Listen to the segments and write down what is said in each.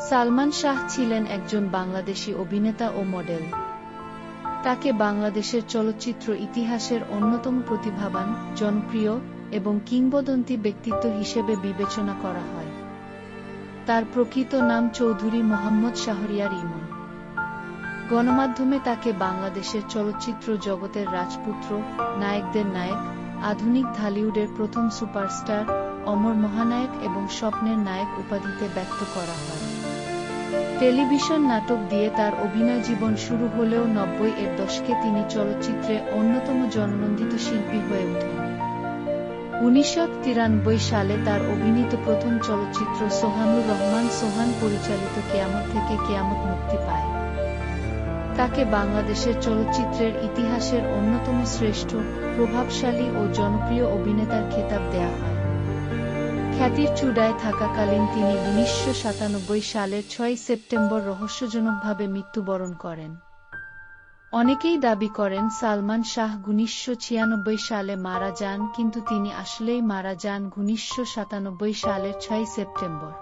সালমান শাহ ছিলেন একজন বাংলাদেশী অভিনেতা ও মডেল। তাকে বাংলাদেশের চলচ্চিত্র ইতিহাসের অন্যতম প্রতিভাবান, জনপ্রিয় এবং কিংবদন্তি ব্যক্তিত্ব হিসেবে বিবেচনা করা হয়। তার প্রকৃত নাম চৌধুরী মোহাম্মদ শাহরিয়ার ইমন। গণমাধ্যমে তাকে বাংলাদেশের চলচ্চিত্র জগতের রাজপুত্র, নায়কদের নায়ক, আধুনিক ঢালিউডের প্রথম সুপারস্টার, অমর মহানায়ক এবং স্বপ্নের নায়ক উপাধিতে ব্যক্ত করা হয়। টেলিভিশন নাটক দিয়ে তার অভিনয় জীবন শুরু হলেও ৯০-এর দশকে তিনি চলচ্চিত্রে অন্যতম জননন্দিত শিল্পী হয়ে ওঠেন। ১৯৯৩ সালে তার অভিনীত প্রথম চলচ্চিত্র সোহানুর রহমান সোহান পরিচালিত কেয়ামত থেকে কেয়ামত মুক্তি পায়। তাকে বাংলাদেশের চলচ্চিত্রের ইতিহাসের অন্যতম শ্রেষ্ঠ, প্রভাবশালী ও জনপ্রিয় অভিনেতার খেতাব দেয়া হয়। খ্যাতির চূড়ায় থাকাকালীন তিনি ১৯৯৭ সালের ৬ সেপ্টেম্বর রহস্যজনকভাবে মৃত্যুবরণ করেন। অনেকেই দাবি করেন সালমান শাহ ১৯৯৬ সালে মারা যান, কিন্তু তিনি আসলেই মারা যান ১৯৯৭ সালের ৬ সেপ্টেম্বর।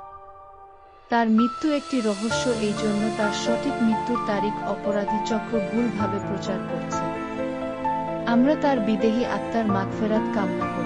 তার মৃত্যু একটি রহস্য, এই জন্য তার সঠিক মৃত্যুর তারিখ অপরাধী চক্র ভুলভাবে প্রচার করছে। আমরা তার বিদেহী আত্মার মাগফেরাত কামনা করি।